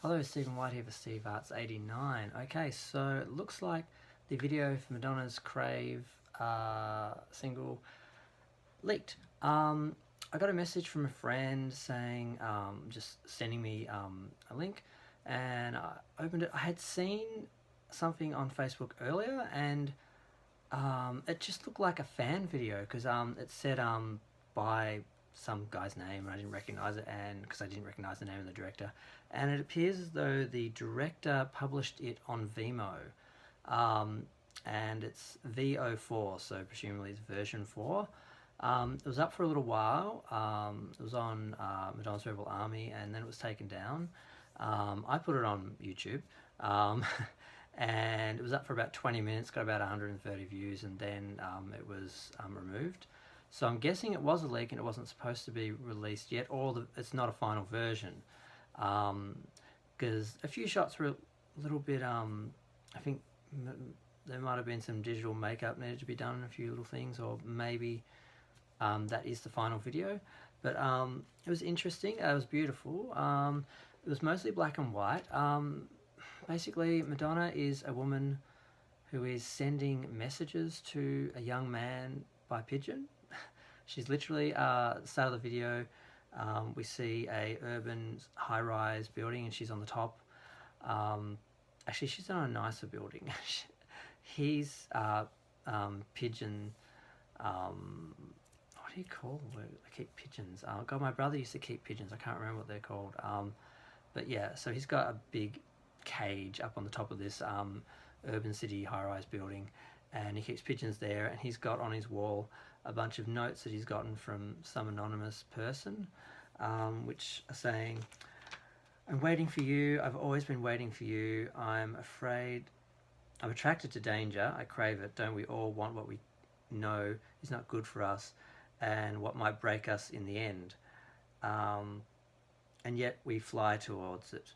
Hello, Stephen White here for Steve Arts 89. Okay, so it looks like the video for Madonna's Crave single leaked. I got a message from a friend saying, just sending me a link, and I opened it. I had seen something on Facebook earlier, and it just looked like a fan video because it said by some guy's name and I didn't recognize it, and because I didn't recognize the name of the director, and it appears as though the director published it on Viemo, and it's VO4, so presumably it's version 4. It was up for a little while. It was on Madonna's Rebel Army, and then it was taken down. I put it on YouTube, and it was up for about 20 minutes, got about 130 views, and then it was removed. So I'm guessing it was a leak and it wasn't supposed to be released yet, or it's not a final version. Because a few shots were a little bit, I think there might have been some digital makeup needed to be done, a few little things, or maybe that is the final video. But it was interesting, it was beautiful. It was mostly black and white. Basically, Madonna is a woman who is sending messages to a young man by pigeon. She's literally, at the start of the video, we see a urban high-rise building and she's on the top. Actually, she's on a nicer building. He's pigeon, what do you call them? I keep pigeons. God, my brother used to keep pigeons. I can't remember what they're called. But yeah, so he's got a big cage up on the top of this urban city high-rise building, and he keeps pigeons there, and he's got on his wall a bunch of notes that he's gotten from some anonymous person, which are saying, "I'm waiting for you, I've always been waiting for you, I'm afraid, I'm attracted to danger, I crave it, don't we all want what we know is not good for us, and what might break us in the end, and yet we fly towards it.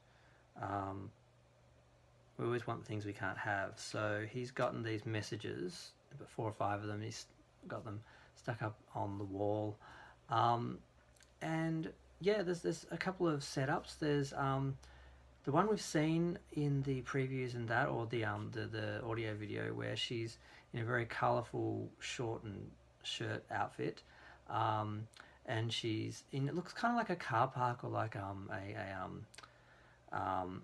We always want things we can't have." So he's gotten these messages, about 4 or 5 of them, he's got them stuck up on the wall. And yeah, there's a couple of setups. There's the one we've seen in the previews and that, or the audio video, where she's in a very colourful short and shirt outfit, and she's in, it looks kind of like a car park, or like a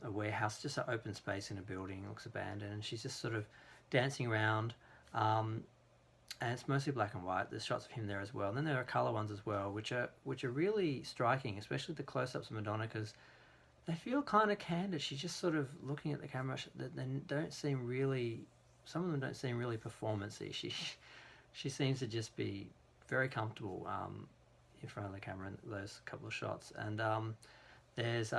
warehouse, just an open space in a building. It looks abandoned, and she's just sort of dancing around, and it's mostly black and white. There's shots of him there as well, and then there are colour ones as well, which are really striking, especially the close-ups of Madonna, because they feel kind of candid. She's just sort of looking at the camera. They don't seem really, some of them don't seem really performance-y. She seems to just be very comfortable in front of the camera in those couple of shots. And there's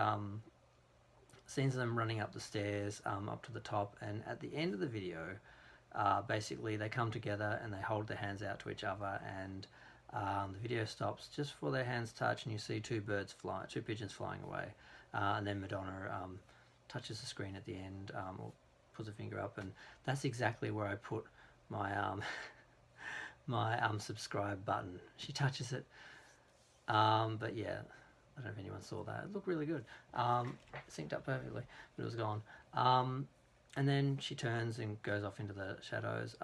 scenes of them running up the stairs up to the top, and at the end of the video, basically they come together and they hold their hands out to each other, and the video stops just before their hands touch, and you see two pigeons flying away, and then Madonna touches the screen at the end, or puts a finger up, and that's exactly where I put my my subscribe button. She touches it, but yeah, I don't know if anyone saw that. It looked really good. Synced up perfectly, but it was gone. And then she turns and goes off into the shadows.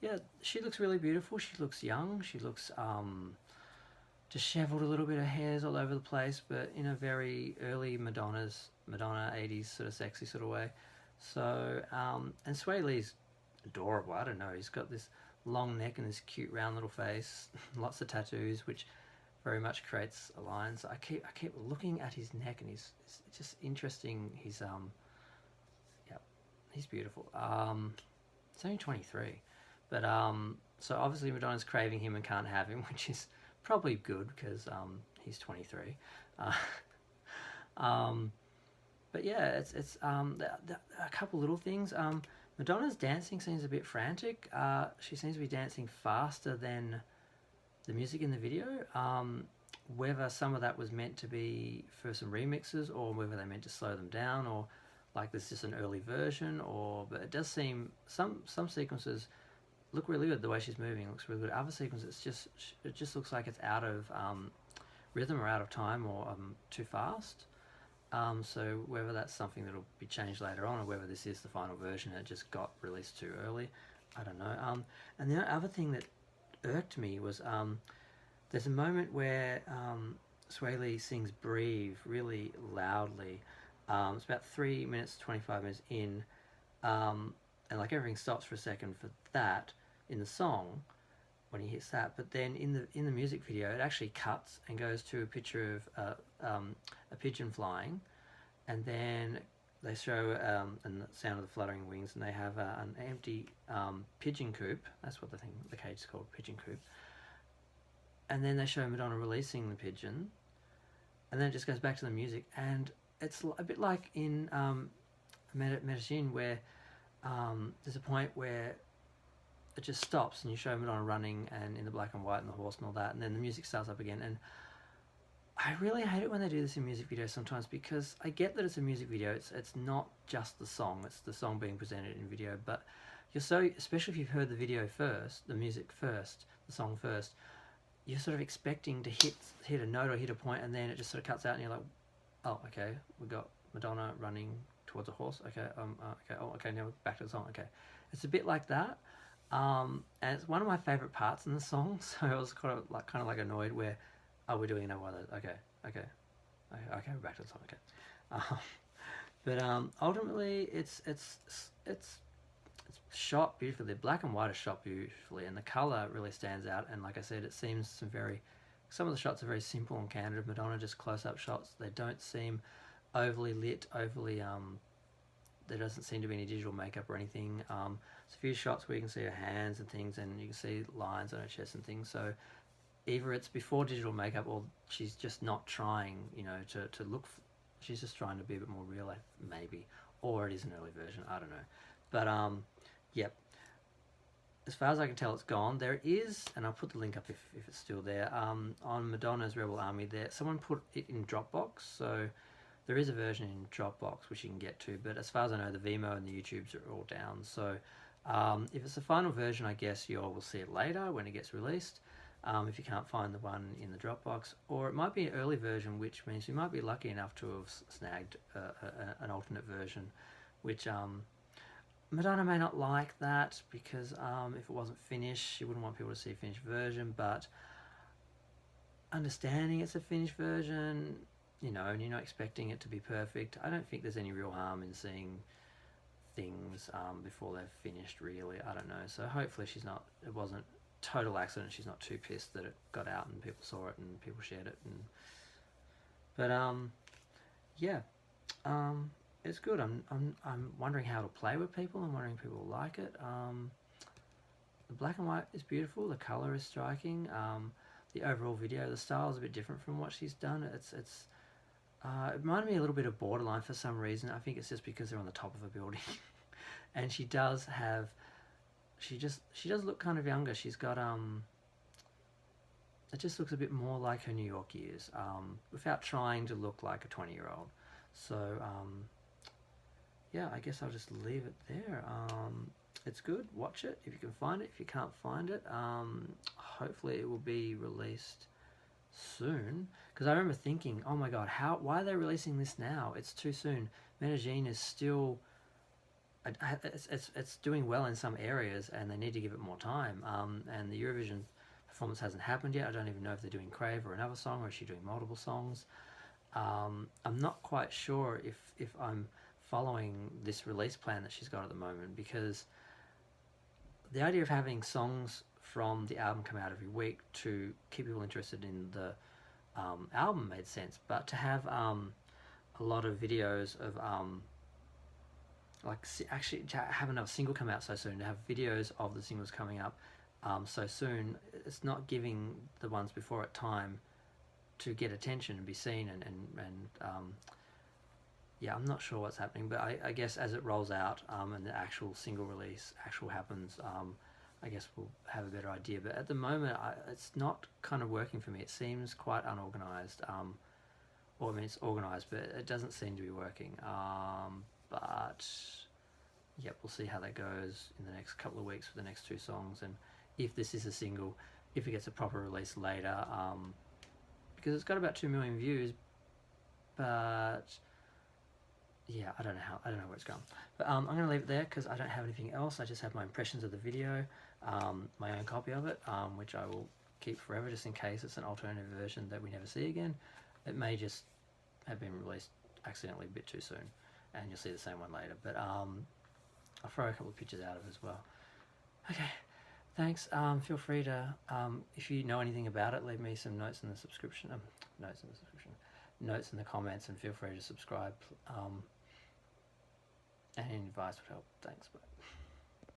Yeah, she looks really beautiful. She looks young. She looks disheveled a little bit. Her hair's all over the place, but in a very early Madonna 80s sort of sexy sort of way. So, and Swae Lee's adorable. I don't know. He's got this long neck and this cute round little face, lots of tattoos, which very much creates a line. So I keep looking at his neck, and it's just interesting. He's he's beautiful. He's only 23, but so obviously Madonna's craving him and can't have him, which is probably good because he's 23. But yeah, it's a couple little things. Madonna's dancing seems a bit frantic. She seems to be dancing faster than the music in the video. Whether some of that was meant to be for some remixes, or whether they meant to slow them down, or like this is just an early version, but it does seem some sequences look really good. The way she's moving looks really good. Other sequences, it just looks like it's out of rhythm, or out of time, or too fast. So whether that's something that'll be changed later on, or whether this is the final version and it just got released too early, I don't know. And the other thing that irked me was there's a moment where Swae sings "Breathe" really loudly. It's about 3 minutes, 25 minutes in, and like everything stops for a second for that in the song when he hits that. But then in the music video, it actually cuts and goes to a picture of a pigeon flying, and then they show and the sound of the fluttering wings, and they have an empty pigeon coop. That's what the cage is called, pigeon coop. And then they show Madonna releasing the pigeon, and then it just goes back to the music, and it's a bit like in Medellin, where there's a point where it just stops and you show Madonna running and in the black and white and the horse and all that, and then the music starts up again. And I really hate it when they do this in music videos sometimes, because I get that it's a music video, it's not just the song, it's the song being presented in video, but you're so, especially if you've heard the video first, the music first, the song first, you're sort of expecting to hit a note or hit a point, and then it just sort of cuts out and you're like, oh, okay, we got Madonna running towards a horse, okay, now we're back to the song, okay. It's a bit like that, and it's one of my favourite parts in the song, so I was kind of like annoyed where, oh, we're doing another one of those, okay, we're back to the song, okay. But ultimately, it's shot beautifully. The black and white is shot beautifully, and the colour really stands out. And like I said, it seems some of the shots are very simple and candid of Madonna, just close-up shots. They don't seem overly lit, there doesn't seem to be any digital makeup or anything. There's a few shots where you can see her hands and things, and you can see lines on her chest and things. So either it's before digital makeup, or she's just not trying, to look. She's just trying to be a bit more real, maybe, or it is an early version. I don't know, but yep. As far as I can tell, it's gone. There is, and I'll put the link up if it's still there, on Madonna's Rebel Army there. Someone put it in Dropbox, so there is a version in Dropbox which you can get to, but as far as I know, the Viemo and the YouTubes are all down. So if it's the final version, I guess you all will see it later when it gets released, if you can't find the one in the Dropbox. Or it might be an early version, which means you might be lucky enough to have snagged an alternate version, which Madonna may not like that, because if it wasn't finished, she wouldn't want people to see a finished version, but understanding it's a finished version, and you're not expecting it to be perfect, I don't think there's any real harm in seeing things before they've finished, really. I don't know. So hopefully it wasn't total accident, she's not too pissed that it got out and people saw it and people shared it. But yeah. It's good. I'm wondering how it'll play with people. I'm wondering if people will like it. The black and white is beautiful. The color is striking. The overall video, the style is a bit different from what she's done. It reminded me a little bit of Borderline for some reason. I think it's just because they're on the top of a building, and she does look kind of younger. She's got it just looks a bit more like her New York years, without trying to look like a 20-year-old. So yeah, I guess I'll just leave it there. It's good. Watch it if you can find it. If you can't find it, hopefully it will be released soon. Because I remember thinking, oh my god, why are they releasing this now? It's too soon. Medellin is still, it's doing well in some areas, and they need to give it more time. And the Eurovision performance hasn't happened yet. I don't even know if they're doing Crave or another song, or is she doing multiple songs. I'm not quite sure if I'm following this release plan that she's got at the moment, because the idea of having songs from the album come out every week to keep people interested in the album made sense, but to have a lot of videos of actually to have another single come out so soon, to have videos of the singles coming up so soon, it's not giving the ones before it time to get attention and be seen, and yeah, I'm not sure what's happening, but I guess as it rolls out and the actual single release happens, I guess we'll have a better idea. But at the moment, it's not kind of working for me. It seems quite unorganised. Or I mean, it's organised, but it doesn't seem to be working. But yep, we'll see how that goes in the next couple of weeks for the next two songs, and if this is a single, if it gets a proper release later, because it's got about 2 million views, but yeah, I don't know where it's gone. But I'm going to leave it there because I don't have anything else. I just have my impressions of the video, my own copy of it, which I will keep forever just in case it's an alternative version that we never see again. It may just have been released accidentally a bit too soon, and you'll see the same one later. But I'll throw a couple of pictures out of it as well. Okay, thanks. Feel free to, if you know anything about it, leave me some notes in the subscription. Notes in the comments, and feel free to subscribe. Any advice would help. Thanks. Bye.